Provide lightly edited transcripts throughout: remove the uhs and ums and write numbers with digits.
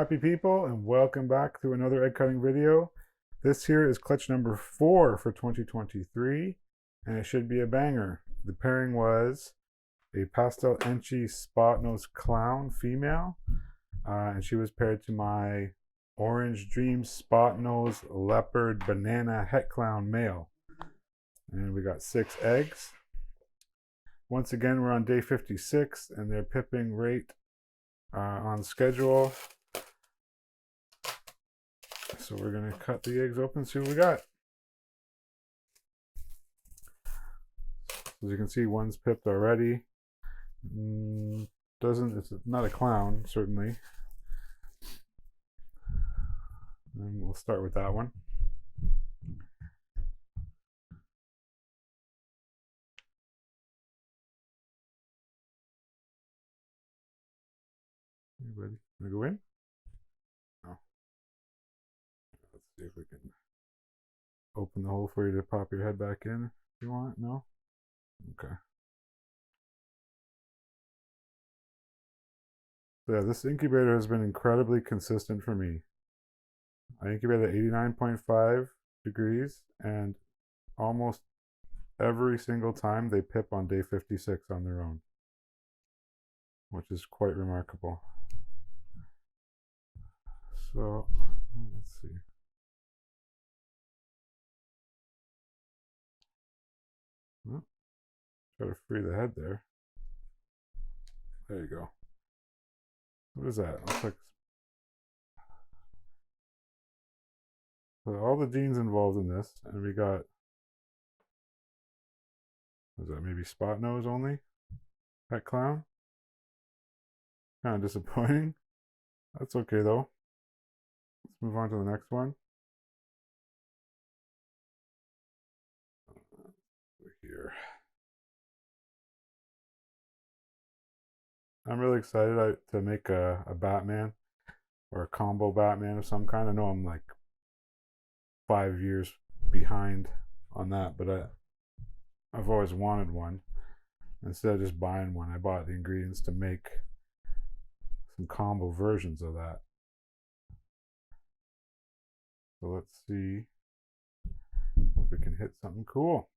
happy people, and welcome back to another egg cutting video. This here is clutch number 4 for 2023, and it should be a banger. The pairing was a Pastel Enchi Spotnose Clown female, and she was paired to my Orange Dream Spotnose Leopard Banana Het Clown male. And we got 6 eggs. Once again, we're on day 56, and they're pipping rate on schedule. So we're going to cut the eggs open and see what we got. As you can see, one's pipped already. It's not a clown, certainly. And we'll start with that one. Anybody want to go in? No. Let's see if we can open the hole for you to pop your head back in if you want. No? Okay. So yeah, this incubator has been incredibly consistent for me. I incubate at 89.5 degrees, and almost every single time they pip on day 56 on their own, which is quite remarkable. So let's see. Oh, try to free the head there. There you go. What is that? Looks like so all the genes involved in this, and we got, what is that, maybe spot nose only? That clown? Kind of disappointing. That's okay though. Let's move on to the next one. Over here. I'm really excited to make a Batman or a combo Batman of some kind. I know I'm like 5 years behind on that, but I've always wanted one. Instead of just buying one, I bought the ingredients to make some combo versions of that. So let's see if we can hit something cool.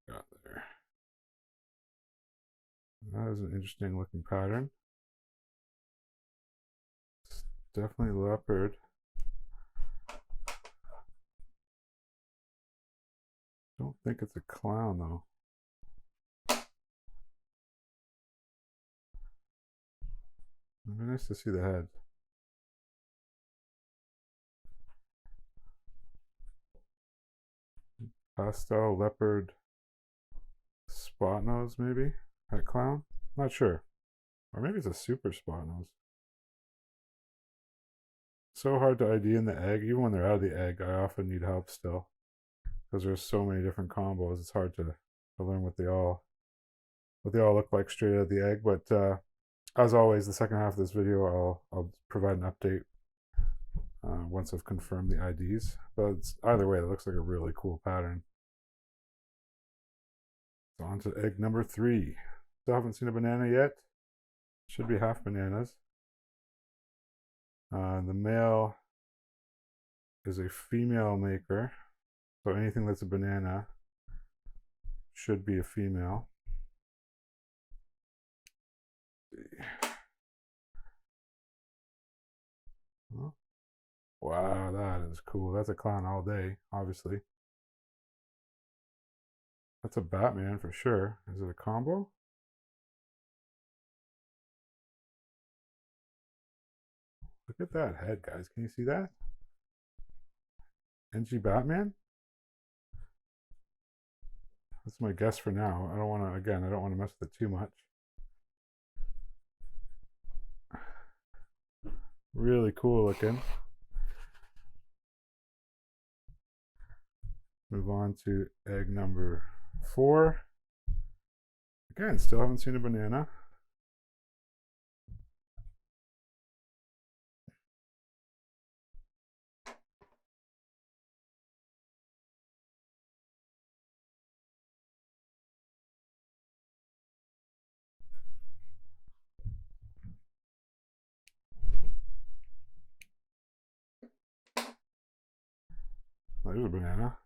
Got there. That is an interesting looking pattern. It's definitely leopard. Don't think it's a clown though. It'd be nice to see the head. Pastel leopard spot nose, maybe? That clown? Not sure. Or maybe it's a super spot nose. So hard to ID in the egg. Even when they're out of the egg, I often need help still. Because there's so many different combos. It's hard to learn what they all look like straight out of the egg. But as always, the second half of this video, I'll provide an update once I've confirmed the IDs. But either way, it looks like a really cool pattern. So on to egg number 3. Still haven't seen a banana yet. Should be half bananas. The male is a female maker. So anything that's a banana should be a female. Oh. Wow, that is cool. That's a clown all day, obviously. That's a Batman for sure. Is it a combo? Look at that head, guys. Can you see that? Enchi Batman? That's my guess for now. I don't want to mess with it too much. Really cool looking. Move on to egg number 4. Again, still haven't seen a banana. There's a banana.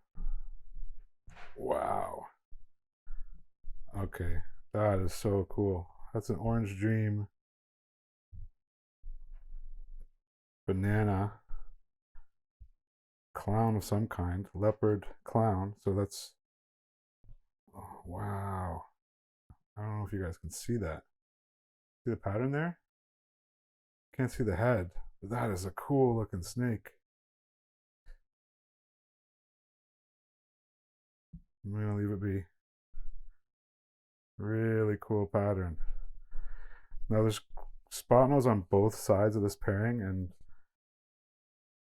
Wow. Okay, that is so cool. That's an Orange Dream banana clown of some kind, leopard clown. So that's, oh, wow. I don't know if you guys can see that. See the pattern there? Can't see the head, but that is a cool looking snake. I'm gonna leave it be. Really cool pattern. Now there's spot nose on both sides of this pairing, and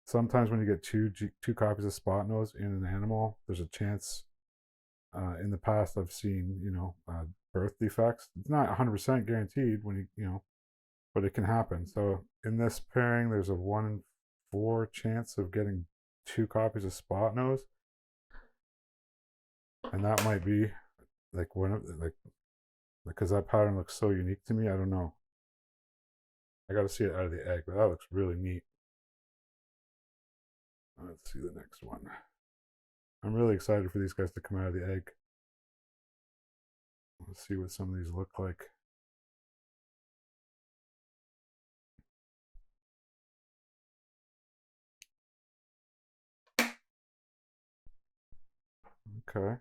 sometimes when you get two copies of spot nose in an animal, there's a chance. In the past, I've seen birth defects. It's not 100% guaranteed when but it can happen. So in this pairing, there's a 1 in 4 chance of getting 2 copies of spot nose, and that might be like one of because that pattern looks so unique to me. I don't know. I got to see it out of the egg, but that looks really neat. Let's see the next one. I'm really excited for these guys to come out of the egg. Let's see what some of these look like. Okay.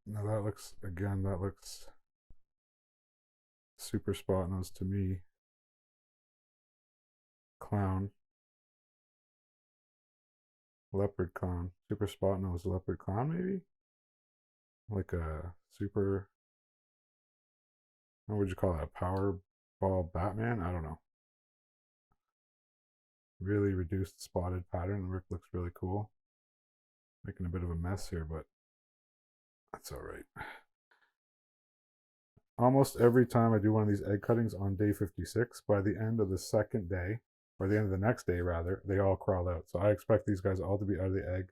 Now that looks super spot nose to me. Clown. Leopard clown. Super spot nose leopard clown, maybe? Like a super, what would you call it? A Powerball Batman? I don't know. Really reduced spotted pattern. Looks really cool. Making a bit of a mess here, but that's all right. Almost every time I do one of these egg cuttings on day 56, by the end of the second day, or the end of the next day rather, they all crawl out. So I expect these guys all to be out of the egg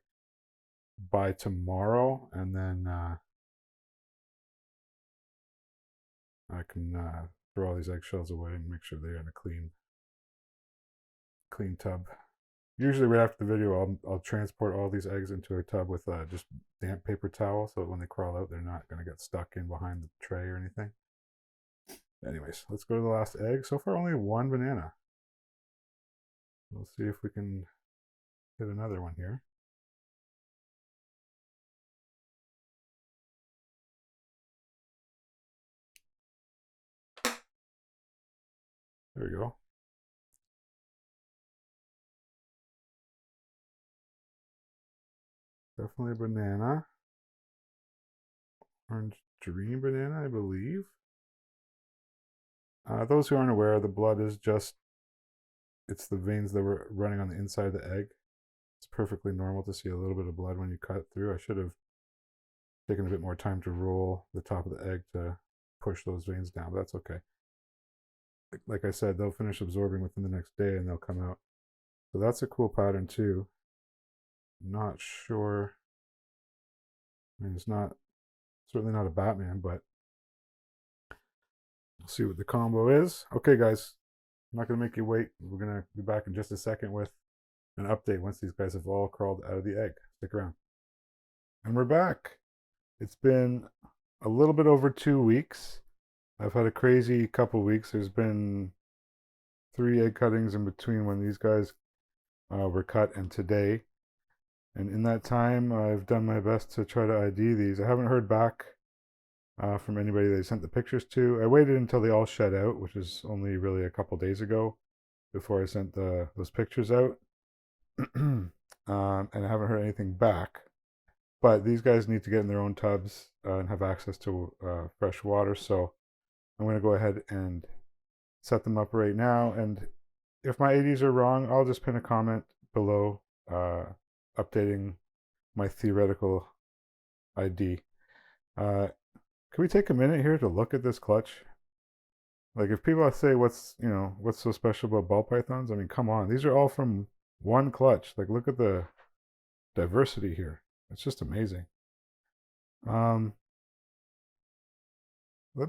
by tomorrow, and then I can throw all these eggshells away and make sure they're in a clean tub. Usually right after the video, I'll transport all these eggs into a tub with just damp paper towel, so that when they crawl out, they're not going to get stuck in behind the tray or anything. Anyways, let's go to the last egg. So far, only 1 banana. We'll see if we can hit another one here. There we go. Definitely a banana. Orange Dream banana, I believe. Those who aren't aware, the blood is it's the veins that were running on the inside of the egg. It's perfectly normal to see a little bit of blood when you cut through. I should have taken a bit more time to roll the top of the egg to push those veins down, but that's okay. Like I said, they'll finish absorbing within the next day and they'll come out. So that's a cool pattern too. Not sure. I mean, it's certainly not a Batman, but we'll see what the combo is. Okay, guys, I'm not going to make you wait. We're going to be back in just a second with an update once these guys have all crawled out of the egg. Stick around. And we're back. It's been a little bit over 2 weeks. I've had a crazy couple weeks. There's been 3 egg cuttings in between when these guys were cut and today. And in that time, I've done my best to try to ID these. I haven't heard back from anybody they sent the pictures to. I waited until they all shed out, which is only really a couple days ago, before I sent those pictures out. And I haven't heard anything back. But these guys need to get in their own tubs and have access to fresh water. So I'm going to go ahead and set them up right now. And if my IDs are wrong, I'll just pin a comment below updating my theoretical ID. Can we take a minute here to look at this clutch? Like, if people say what's so special about ball pythons, I mean, come on, these are all from one clutch. Like, look at the diversity here. It's just amazing. Let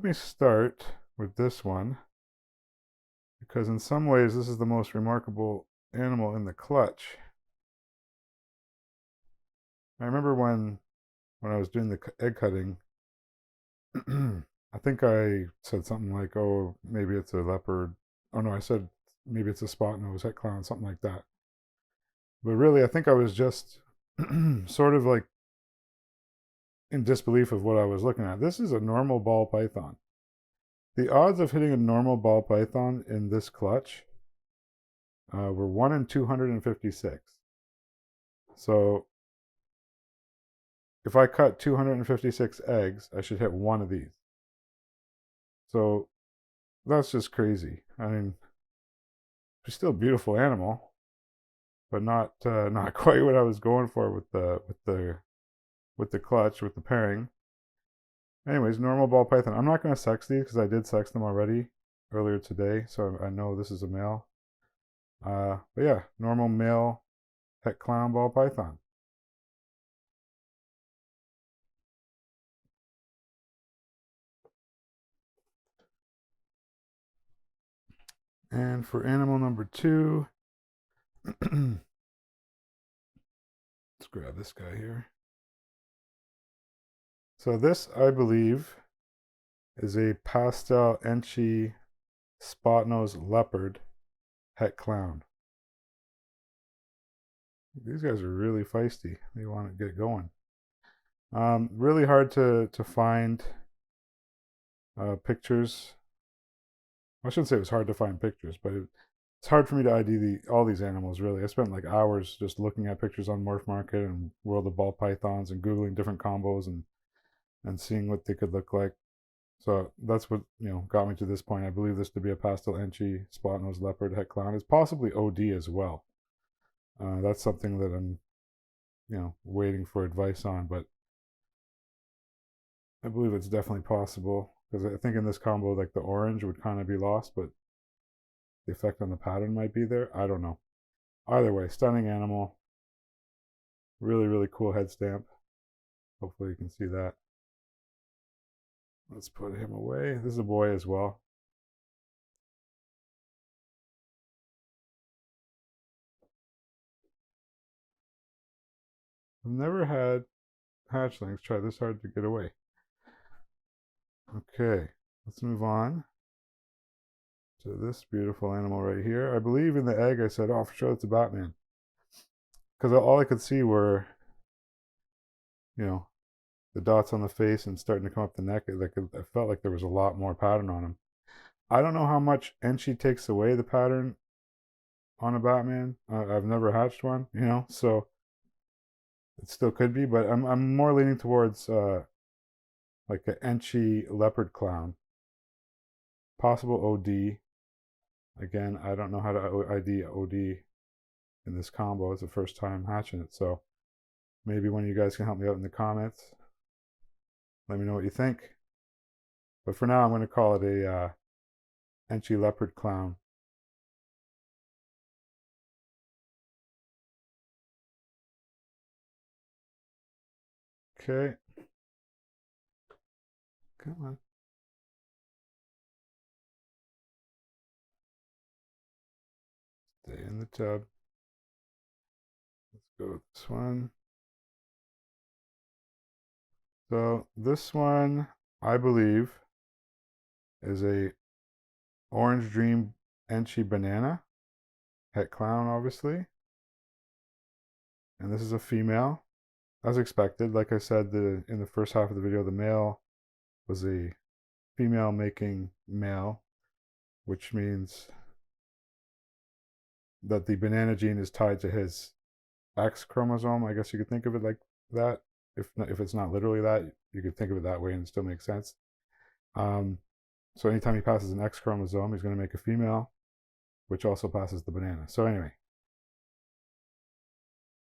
me start with this one. because in some ways this is the most remarkable animal in the clutch. I remember when I was doing the egg cutting, I think I said something like, "Oh, maybe it's a leopard." Oh no, I said maybe it's a spot-nosed het clown, something like that. But really, I think I was just sort of like in disbelief of what I was looking at. This is a normal ball python. The odds of hitting a normal ball python in this clutch were 1 in 256. So if I cut 256 eggs, I should hit one of these. So that's just crazy. I mean, it's still a beautiful animal, but not not quite what I was going for with the clutch, with the pairing. Anyways, normal ball python. I'm not going to sex these because I did sex them already earlier today, so I know this is a male. But yeah, normal male het clown ball python. And for animal number 2, let's grab this guy here. So this, I believe, is a Pastel Enchi Spotnose Leopard het clown. These guys are really feisty. They want to get going. Really hard to find pictures. I shouldn't say it was hard to find pictures, but it's hard for me to ID all these animals, really. I spent like hours just looking at pictures on Morph Market and World of Ball Pythons and Googling different combos and seeing what they could look like. So that's what got me to this point. I believe this to be a Pastel Enchi Spotnose Leopard het clown. It's possibly OD as well. That's something that I'm waiting for advice on, but I believe it's definitely possible because I think in this combo, like the orange would kind of be lost, but the effect on the pattern might be there. I don't know. Either way, stunning animal. Really, really cool head stamp. Hopefully you can see that. Let's put him away. This is a boy as well. I've never had hatchlings try this hard to get away. Okay, let's move on to this beautiful animal right here. I believe in the egg I said, oh, for sure it's a Batman. Because all I could see were, the dots on the face and starting to come up the neck. I felt like there was a lot more pattern on him. I don't know how much Enchi takes away the pattern on a Batman. I've never hatched one, so it still could be, but I'm more leaning towards like an Enchi leopard clown. Possible OD. Again, I don't know how to ID OD in this combo. It's the first time hatching it, so maybe one of you guys can help me out in the comments. Let me know what you think. But for now, I'm going to call it a Enchi leopard clown. Okay. Come on. Stay in the tub. Let's go with this one. So this one, I believe, is a Orange Dream Enchi Banana. Het clown, obviously. And this is a female, as expected. Like I said in the first half of the video, the male was a female making male, which means that the banana gene is tied to his X chromosome. I guess you could think of it like that. If it's not literally that, you could think of it that way and it still makes sense. So anytime he passes an X chromosome, he's going to make a female, which also passes the banana. So anyway,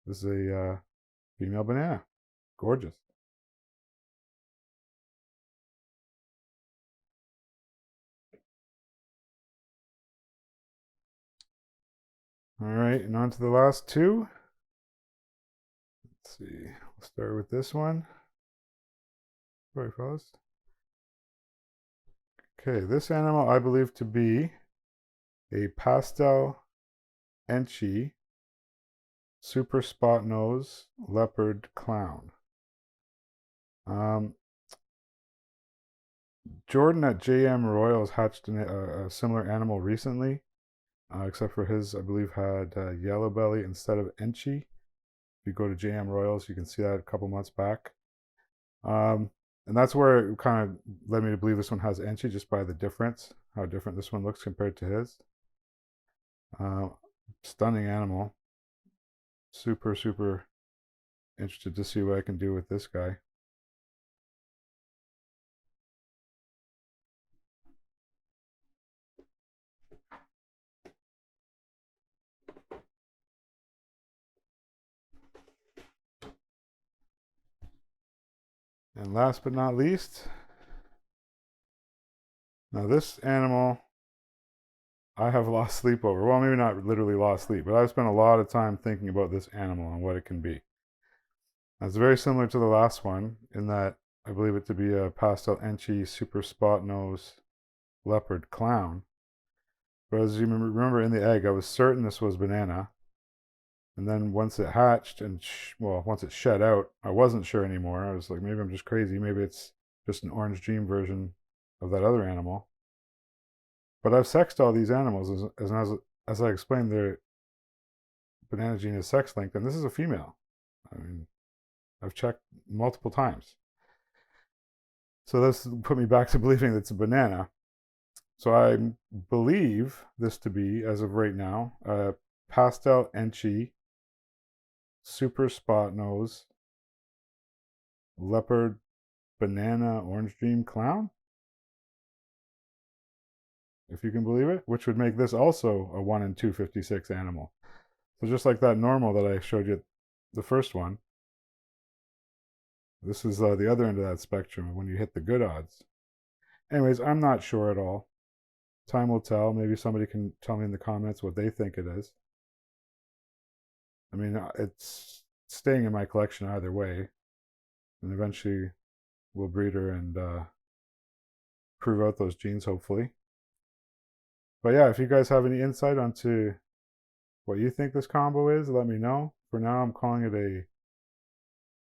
this is a female banana. Gorgeous. All right, and on to the last two. Let's see. We'll start with this one. Sorry, fellas. Okay, this animal I believe to be a Pastel Enchi Spotnose Leopard Clown. Jordan at JM Royals hatched a similar animal recently, except for his, I believe, had yellow belly instead of Enchi. If you go to JM Royals, you can see that a couple months back. And that's where it kind of led me to believe this one has Enchi, just by the difference, how different this one looks compared to his. Stunning animal. Super, super interested to see what I can do with this guy. And last but not least, now this animal I have lost sleep over. Well, maybe not literally lost sleep, but I've spent a lot of time thinking about this animal and what it can be. It's very similar to the last one in that I believe it to be a Pastel Enchi Spotnose Leopard Clown. But as you remember in the egg, I was certain this was banana. And then once it hatched and, once it shed out, I wasn't sure anymore. I was like, maybe I'm just crazy. Maybe it's just an Orange Dream version of that other animal. But I've sexed all these animals, as I explained, their banana gene is sex linked, and this is a female. I mean, I've checked multiple times. So this put me back to believing that it's a banana. So I believe this to be, as of right now, a Pastel Enchi Spotnose Leopard Banana Orange Dream Clown, if you can believe it, which would make this also a 1 in 256 animal. So just like that normal that I showed you, the first one, this is the other end of that spectrum when you hit the good odds. Anyways, I'm not sure at all. Time will tell. Maybe somebody can tell me in the comments what they think it is. I mean, it's staying in my collection either way. And eventually we'll breed her and prove out those genes, hopefully. But yeah, if you guys have any insight onto what you think this combo is, let me know. For now, I'm calling it a,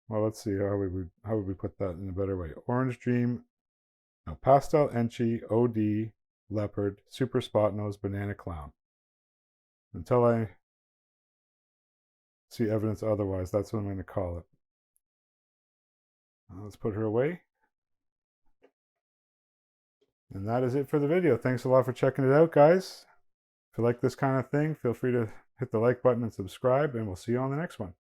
well, let's see, how would we put that in a better way? Orange Dream, no, Pastel Enchi OD Leopard Super Spotnose Banana Clown. Until I see evidence otherwise, that's what I'm going to call it. Let's put her away. And that is it for the video. Thanks a lot for checking it out, guys. If you like this kind of thing, feel free to hit the like button and subscribe, and we'll see you on the next one.